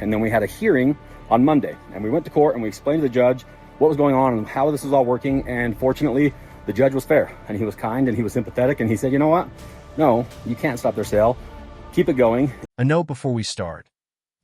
And then we had a hearing on Monday, and we went to court and we explained to the judge what was going on and how this was all working. And fortunately, the judge was fair and he was kind and he was sympathetic. And he said, you know what? No, you can't stop their sale. Keep it going. A note before we start.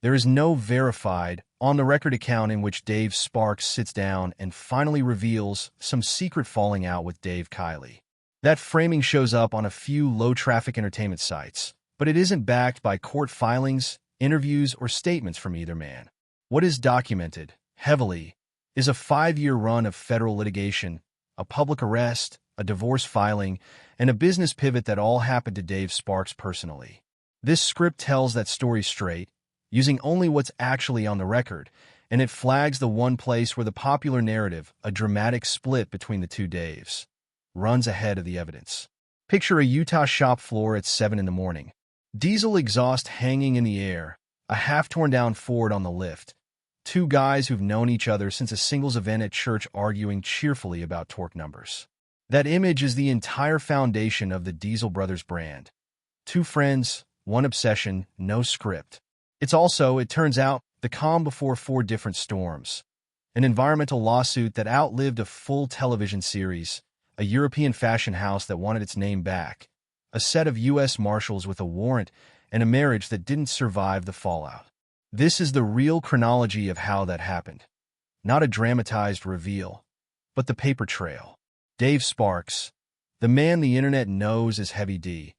There is no verified, on-the-record account in which Dave Sparks sits down and finally reveals some secret falling out with Dave Kiley. That framing shows up on a few low-traffic entertainment sites, but it isn't backed by court filings, interviews, or statements from either man. What is documented, heavily, is a 5-year run of federal litigation, a public arrest, a divorce filing, and a business pivot that all happened to Dave Sparks personally. This script tells that story straight, using only what's actually on the record, and it flags the one place where the popular narrative, a dramatic split between the two Daves, runs ahead of the evidence. Picture a Utah shop floor at 7 in the morning. Diesel exhaust hanging in the air, a half-torn-down Ford on the lift, two guys who've known each other since a singles event at church arguing cheerfully about torque numbers. That image is the entire foundation of the Diesel Brothers brand. Two friends, one obsession, no script. It's also, it turns out, the calm before 4 different storms. An environmental lawsuit that outlived a full television series, a European fashion house that wanted its name back, a set of U.S. Marshals with a warrant, and a marriage that didn't survive the fallout. This is the real chronology of how that happened. Not a dramatized reveal, but the paper trail. Dave Sparks, the man the internet knows as Heavy D,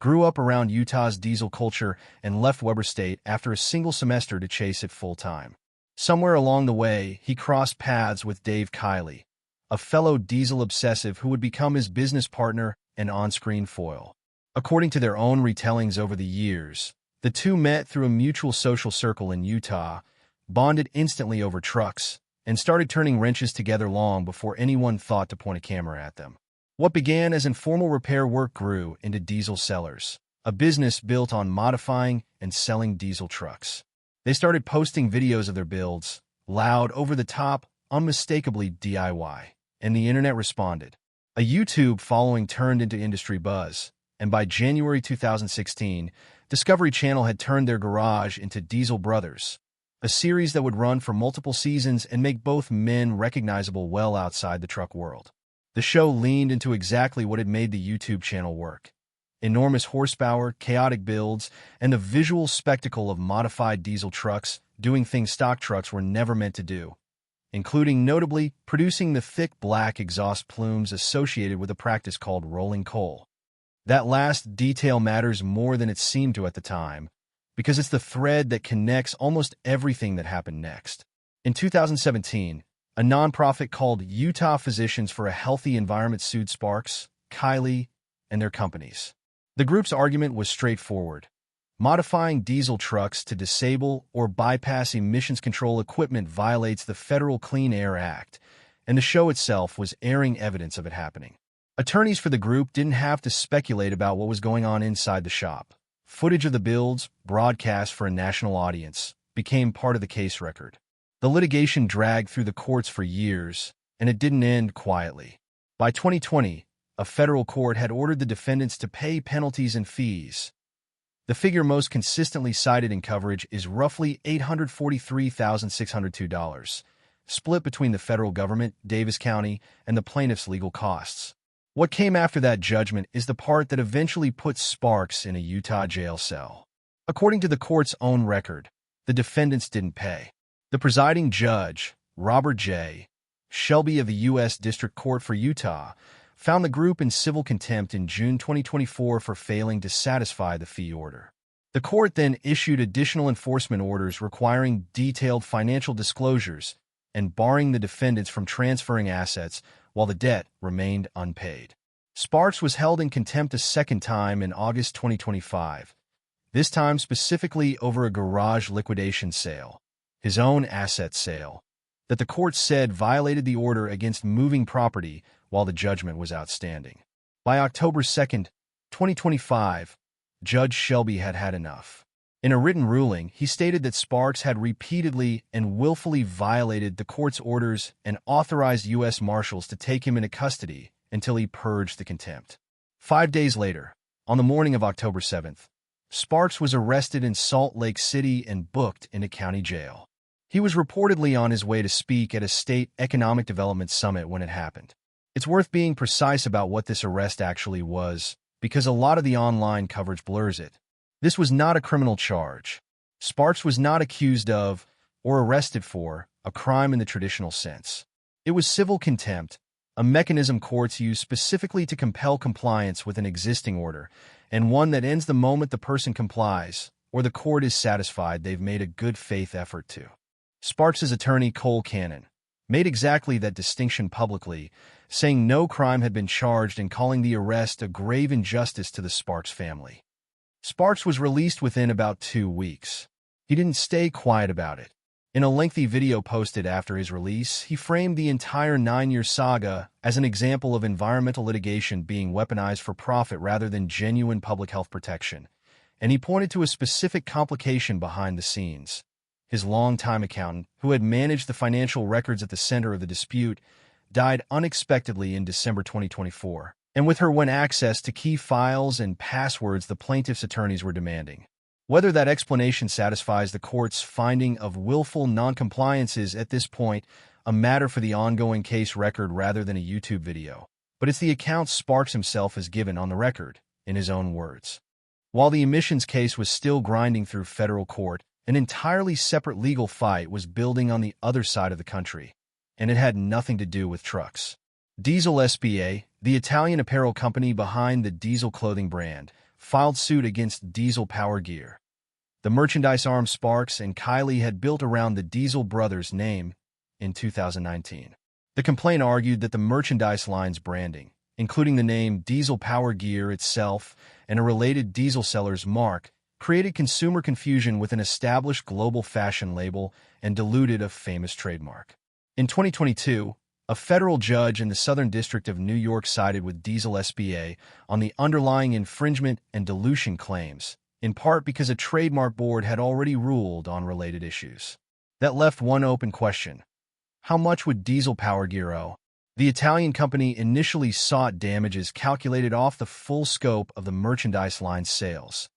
grew up around Utah's diesel culture and left Weber State after a single semester to chase it full-time. Somewhere along the way, he crossed paths with Dave Kiley, a fellow diesel obsessive who would become his business partner and on-screen foil. According to their own retellings over the years, the two met through a mutual social circle in Utah, bonded instantly over trucks, and started turning wrenches together long before anyone thought to point a camera at them. What began as informal repair work grew into Diesel Sellers, a business built on modifying and selling diesel trucks. They started posting videos of their builds, loud, over-the-top, unmistakably DIY, and the internet responded. A YouTube following turned into industry buzz, and by January 2016, Discovery Channel had turned their garage into Diesel Brothers, a series that would run for multiple seasons and make both men recognizable well outside the truck world. The show leaned into exactly what had made the YouTube channel work: enormous horsepower, chaotic builds, and the visual spectacle of modified diesel trucks doing things stock trucks were never meant to do, including notably producing the thick black exhaust plumes associated with a practice called rolling coal. That last detail matters more than it seemed to at the time, because it's the thread that connects almost everything that happened next. In 2017, a nonprofit called Utah Physicians for a Healthy Environment sued Sparks, Kiley, and their companies. The group's argument was straightforward. Modifying diesel trucks to disable or bypass emissions control equipment violates the Federal Clean Air Act, and the show itself was airing evidence of it happening. Attorneys for the group didn't have to speculate about what was going on inside the shop. Footage of the builds, broadcast for a national audience, became part of the case record. The litigation dragged through the courts for years, and it didn't end quietly. By 2020, a federal court had ordered the defendants to pay penalties and fees. The figure most consistently cited in coverage is roughly $843,602, split between the federal government, Davis County, and the plaintiff's legal costs. What came after that judgment is the part that eventually put Sparks in a Utah jail cell. According to the court's own record, the defendants didn't pay. The presiding judge, Robert J. Shelby of the U.S. District Court for Utah, found the group in civil contempt in June 2024 for failing to satisfy the fee order. The court then issued additional enforcement orders requiring detailed financial disclosures and barring the defendants from transferring assets while the debt remained unpaid. Sparks was held in contempt a second time in August 2025, this time specifically over a garage liquidation sale, his own asset sale, that the court said violated the order against moving property while the judgment was outstanding. By October 2, 2025, Judge Shelby had had enough. In a written ruling, he stated that Sparks had repeatedly and willfully violated the court's orders and authorized U.S. Marshals to take him into custody until he purged the contempt. 5 days later, on the morning of October 7th, Sparks was arrested in Salt Lake City and booked into county jail. He was reportedly on his way to speak at a state economic development summit when it happened. It's worth being precise about what this arrest actually was, because a lot of the online coverage blurs it. This was not a criminal charge. Sparks was not accused of, or arrested for, a crime in the traditional sense. It was civil contempt, a mechanism courts use specifically to compel compliance with an existing order, and one that ends the moment the person complies, or the court is satisfied they've made a good faith effort to. Sparks' attorney, Cole Cannon, made exactly that distinction publicly, saying no crime had been charged and calling the arrest a grave injustice to the Sparks family. Sparks was released within about 2 weeks. He didn't stay quiet about it. In a lengthy video posted after his release, he framed the entire 9-year saga as an example of environmental litigation being weaponized for profit rather than genuine public health protection, and he pointed to a specific complication behind the scenes. His longtime accountant, who had managed the financial records at the center of the dispute, died unexpectedly in December 2024, and with her went access to key files and passwords the plaintiff's attorneys were demanding. Whether that explanation satisfies the court's finding of willful noncompliance is, at this point, a matter for the ongoing case record rather than a YouTube video. But it's the account Sparks himself has given on the record, in his own words. While the emissions case was still grinding through federal court, an entirely separate legal fight was building on the other side of the country, and it had nothing to do with trucks. Diesel SPA, the Italian apparel company behind the Diesel clothing brand, filed suit against Diesel Power Gear. The merchandise arm Sparks and Kylie had built around the Diesel brothers' name in 2019. The complaint argued that the merchandise line's branding, including the name Diesel Power Gear itself and a related diesel seller's mark, created consumer confusion with an established global fashion label and diluted a famous trademark. In 2022, a federal judge in the Southern District of New York sided with Diesel SPA on the underlying infringement and dilution claims, in part because a trademark board had already ruled on related issues. That left one open question. How much would Diesel Power Gear owe? The Italian company initially sought damages calculated off the full scope of the merchandise line's sales,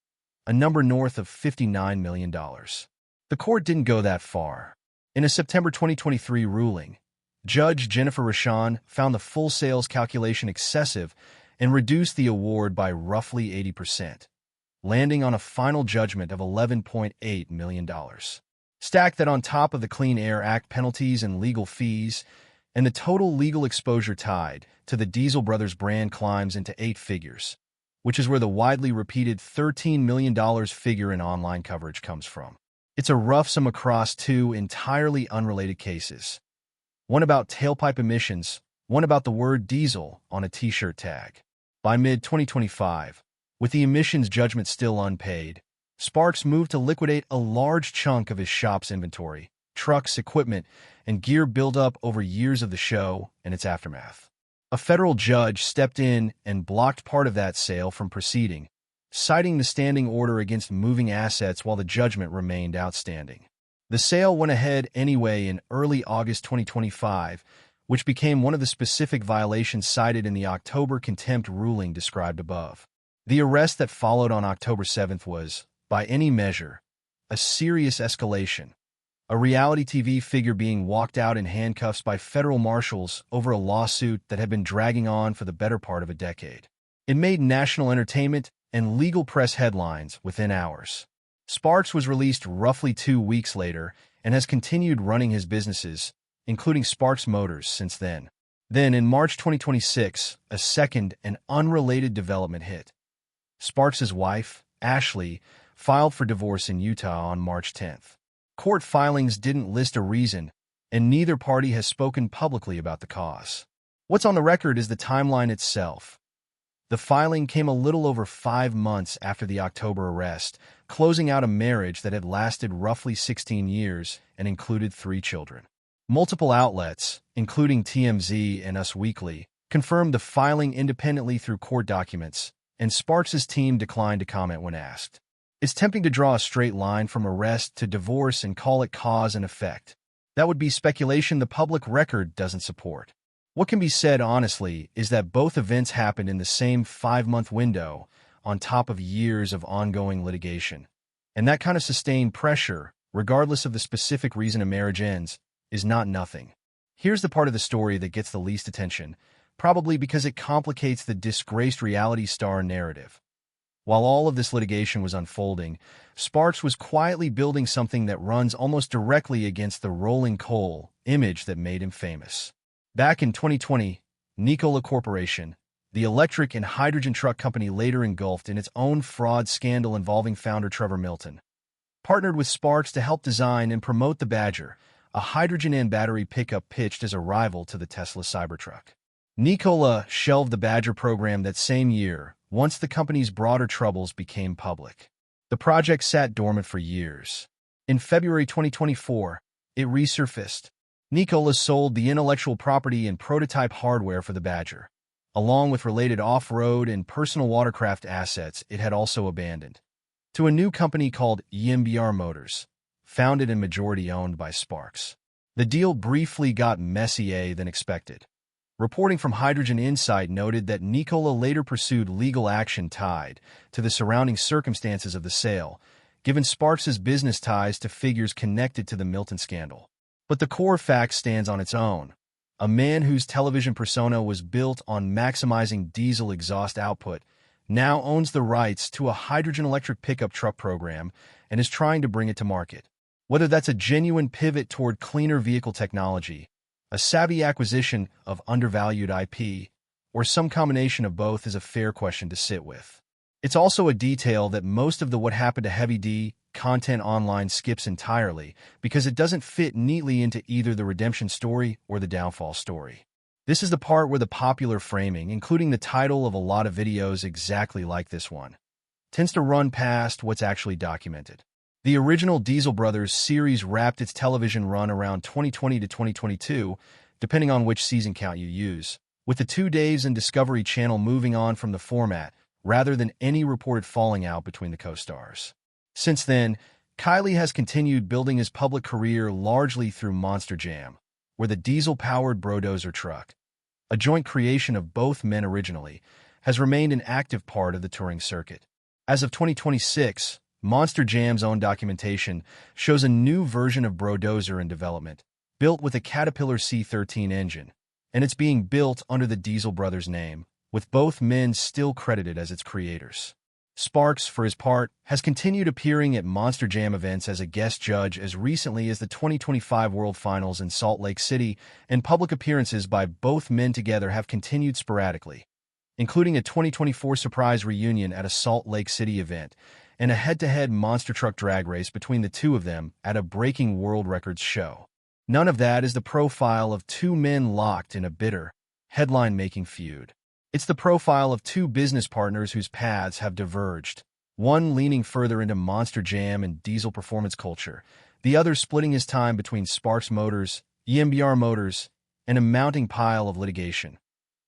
a number north of $59 million. The court didn't go that far. In a September 2023 ruling, Judge Jennifer Rashan found the full sales calculation excessive and reduced the award by roughly 80%, landing on a final judgment of $11.8 million. Stack that on top of the Clean Air Act penalties and legal fees, and the total legal exposure tied to the Diesel Brothers brand climbs into 8 figures, which is where the widely repeated $13 million figure in online coverage comes from. It's a rough sum across 2 entirely unrelated cases. One about tailpipe emissions, one about the word diesel on a t-shirt tag. By mid-2025, with the emissions judgment still unpaid, Sparks moved to liquidate a large chunk of his shop's inventory, trucks, equipment, and gear built up over years of the show and its aftermath. A federal judge stepped in and blocked part of that sale from proceeding, citing the standing order against moving assets while the judgment remained outstanding. The sale went ahead anyway in early August 2025, which became one of the specific violations cited in the October contempt ruling described above. The arrest that followed on October 7th was, by any measure, a serious escalation. A reality TV figure being walked out in handcuffs by federal marshals over a lawsuit that had been dragging on for the better part of a decade. It made national entertainment and legal press headlines within hours. Sparks was released roughly 2 weeks later and has continued running his businesses, including Sparks Motors, since then. Then, in March 2026, a second and unrelated development hit. Sparks' wife, Ashley, filed for divorce in Utah on March 10th. Court filings didn't list a reason, and neither party has spoken publicly about the cause. What's on the record is the timeline itself. The filing came a little over 5 months after the October arrest, closing out a marriage that had lasted roughly 16 years and included 3 children. Multiple outlets, including TMZ and Us Weekly, confirmed the filing independently through court documents, and Sparks' team declined to comment when asked. It's tempting to draw a straight line from arrest to divorce and call it cause and effect. That would be speculation the public record doesn't support. What can be said honestly is that both events happened in the same 5-month window, on top of years of ongoing litigation. And that kind of sustained pressure, regardless of the specific reason a marriage ends, is not nothing. Here's the part of the story that gets the least attention, probably because it complicates the disgraced reality star narrative. While all of this litigation was unfolding, Sparks was quietly building something that runs almost directly against the rolling coal image that made him famous. Back in 2020, Nikola Corporation, the electric and hydrogen truck company later engulfed in its own fraud scandal involving founder Trevor Milton, partnered with Sparks to help design and promote the Badger, a hydrogen and battery pickup pitched as a rival to the Tesla Cybertruck. Nikola shelved the Badger program that same year, once the company's broader troubles became public. The project sat dormant for years. In February 2024, it resurfaced. Nikola sold the intellectual property and prototype hardware for the Badger, along with related off-road and personal watercraft assets it had also abandoned, to a new company called EMBR Motors, founded and majority-owned by Sparks. The deal briefly got messier than expected. Reporting from Hydrogen Insight noted that Nikola later pursued legal action tied to the surrounding circumstances of the sale, given Sparks' business ties to figures connected to the Milton scandal. But the core fact stands on its own. A man whose television persona was built on maximizing diesel exhaust output now owns the rights to a hydrogen electric pickup truck program and is trying to bring it to market. Whether that's a genuine pivot toward cleaner vehicle technology, a savvy acquisition of undervalued IP, or some combination of both is a fair question to sit with. It's also a detail that most of the What Happened to Heavy D content online skips entirely because it doesn't fit neatly into either the redemption story or the downfall story. This is the part where the popular framing, including the title of a lot of videos exactly like this one, tends to run past what's actually documented. The original Diesel Brothers series wrapped its television run around 2020 to 2022, depending on which season count you use, with the 2 Daves and Discovery Channel moving on from the format rather than any reported falling out between the co-stars. Since then, Kylie has continued building his public career largely through Monster Jam, where the diesel-powered Brodozer truck, a joint creation of both men originally, has remained an active part of the touring circuit. As of 2026, Monster Jam's own documentation shows a new version of Brodozer in development, built with a Caterpillar C13 engine, and it's being built under the Diesel Brothers name, with both men still credited as its creators. Sparks, for his part, has continued appearing at Monster Jam events as a guest judge as recently as the 2025 World Finals in Salt Lake City, and public appearances by both men together have continued sporadically, including a 2024 surprise reunion at a Salt Lake City event, and a head-to-head monster truck drag race between the two of them at a breaking world records show. None of that is the profile of two men locked in a bitter, headline-making feud. It's the profile of two business partners whose paths have diverged, one leaning further into Monster Jam and diesel performance culture, the other splitting his time between Sparks Motors, EMBR Motors, and a mounting pile of litigation,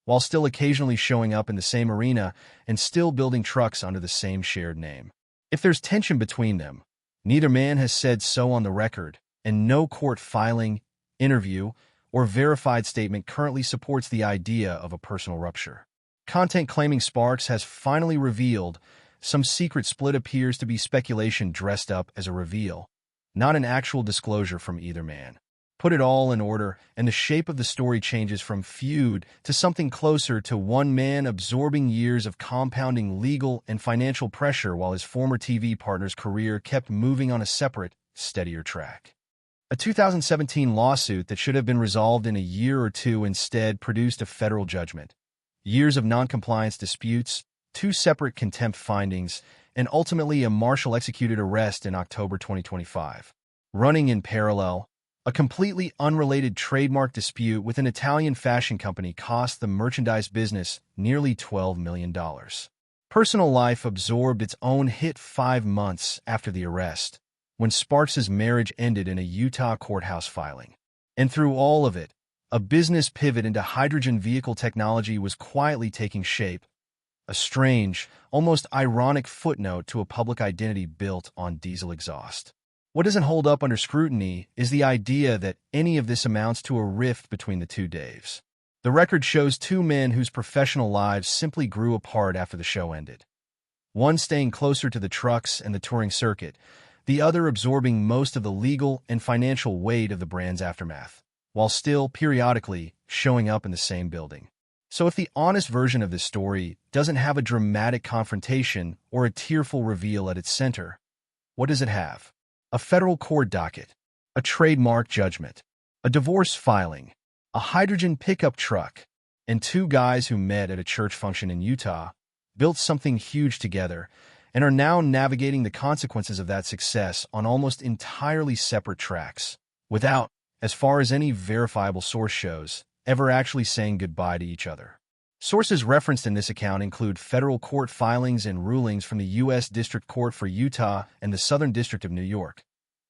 while still occasionally showing up in the same arena and still building trucks under the same shared name. If there's tension between them, neither man has said so on the record, and no court filing, interview, or verified statement currently supports the idea of a personal rupture. Content claiming Sparks has finally revealed some secret split appears to be speculation dressed up as a reveal, not an actual disclosure from either man. Put it all in order, and the shape of the story changes from feud to something closer to one man absorbing years of compounding legal and financial pressure while his former TV partner's career kept moving on a separate, steadier track. A 2017 lawsuit that should have been resolved in a year or two instead produced a federal judgment. Years of noncompliance disputes, 2 separate contempt findings, and ultimately a marshal-executed arrest in October 2025. Running in parallel, a completely unrelated trademark dispute with an Italian fashion company cost the merchandise business nearly $12 million. Personal life absorbed its own hit 5 months after the arrest, when Sparks' marriage ended in a Utah courthouse filing. And through all of it, a business pivot into hydrogen vehicle technology was quietly taking shape, a strange, almost ironic footnote to a public identity built on diesel exhaust. What doesn't hold up under scrutiny is the idea that any of this amounts to a rift between the two Daves. The record shows two men whose professional lives simply grew apart after the show ended. one staying closer to the trucks and the touring circuit, the other absorbing most of the legal and financial weight of the brand's aftermath, while still, periodically, showing up in the same building. So if the honest version of this story doesn't have a dramatic confrontation or a tearful reveal at its center, what does it have? A federal court docket, a trademark judgment, a divorce filing, a hydrogen pickup truck, and two guys who met at a church function in Utah, built something huge together, and are now navigating the consequences of that success on almost entirely separate tracks, without, as far as any verifiable source shows, ever actually saying goodbye to each other. Sources referenced in this account include federal court filings and rulings from the U.S. District Court for Utah and the Southern District of New York.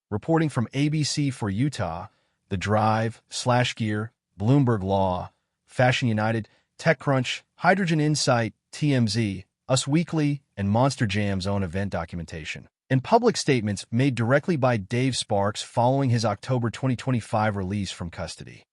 Reporting from ABC for Utah, The Drive, SlashGear, Bloomberg Law, Fashion United, TechCrunch, Hydrogen Insight, TMZ, Us Weekly, and Monster Jam's own event documentation, and public statements made directly by Dave Sparks following his October 2025 release from custody.